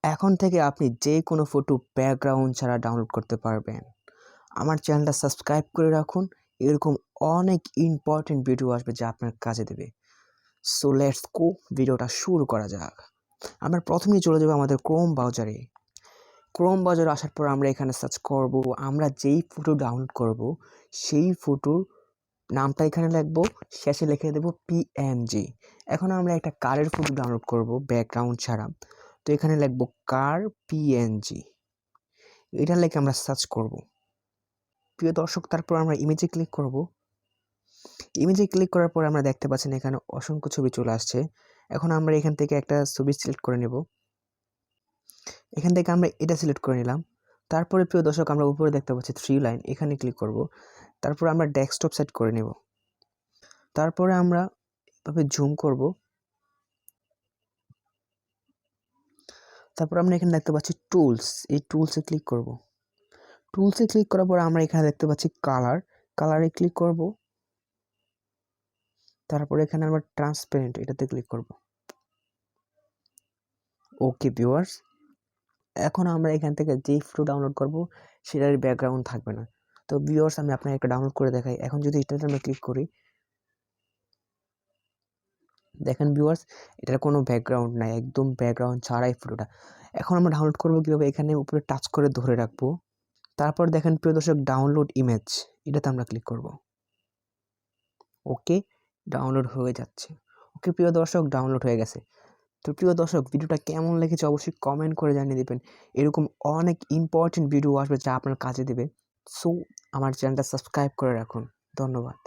এখন থেকে আপনি যে কোনো ফটো ব্যাকগ্রাউন্ড ছাড়া ডাউনলোড করতে পারবেন। আমার চ্যানেলটা সাবস্ক্রাইব করে রাখুন, এরকম অনেক ইম্পর্টেন্ট ভিডিও আসবে যা আপনার কাজে দেবে। সো লেটস গো, ভিডিওটা শুরু করা যাক। আমরা প্রথমেই চলে যাবো আমাদের ক্রোম ব্রাউজারে। ক্রোম ব্রাউজারে আসার পর আমরা এখানে সার্চ করব, আমরা যেই ফটো ডাউনলোড করব সেই ফটোর নামটা এখানে লিখবো, শেষে লিখে দেবো পিএনজি। এখন আমরা একটা কারের ফটো ডাউনলোড করব ব্যাকগ্রাউন্ড ছাড়া, তো এখানে লিখবো কার পিএনজি, এটা লিখে আমরা সার্চ করব। প্রিয় দর্শক, তারপর আমরা ইমেজে ক্লিক করব। ইমেজে ক্লিক করার পর আমরা দেখতে পাচ্ছেন এখানে অসংখ্য ছবি চলে আসছে। এখন আমরা এখান থেকে একটা ছবি সিলেক্ট করে নেব। এখান থেকে আমরা এটা সিলেক্ট করে নিলাম। তারপরে প্রিয় দর্শক, আমরা উপরে দেখতে পাচ্ছি 3 লাইন, এখানে ক্লিক করব। তারপর আমরা ডেস্কটপ সেট করে নেব। তারপরে আমরা এভাবে জুম করব। তারপর আমরা এখানে দেখতে পাচ্ছি টুলস, এই টুলসে ক্লিক করব। টুলসে ক্লিক করার পর আমরা এখানে দেখতে পাচ্ছি কালারে ক্লিক করব। তারপরে এখানে আমরা ট্রান্সপারেন্ট, এটাতে ক্লিক করব। ওকে ভিউয়ার্স, এখন আমরা এখান থেকে যেই ফটো ডাউনলোড করব সেটার ব্যাকগ্রাউন্ড থাকবে না। তো ভিউয়ার্স, আমি আপনাকে একটা ডাউনলোড করে দেখাই। এখন যদি এটাতে আমরা ক্লিক করি, দেখেন ভিউয়ার্স, এটার কোনো ব্যাকগ্রাউন্ড নাই, একদম ব্যাকগ্রাউন্ড ছাড়াই ফটোটা। এখন আমরা ডাউনলোড করব কীভাবে, এখানে উপরে টাচ করে ধরে রাখবো। তারপর দেখেন প্রিয় দর্শক, ডাউনলোড ইমেজ, এটাতে আমরা ক্লিক করব। ওকে, ডাউনলোড হয়ে যাচ্ছে। ওকে প্রিয় দর্শক, ডাউনলোড হয়ে গেছে। তো প্রিয় দর্শক, ভিডিওটা কেমন লেগেছে অবশ্যই কমেন্ট করে জানিয়ে দেবেন। এরকম অনেক ইম্পর্টেন্ট ভিডিও আসবে যা আপনার কাজে দেবে। সো আমার চ্যানেলটা সাবস্ক্রাইব করে রাখুন। ধন্যবাদ।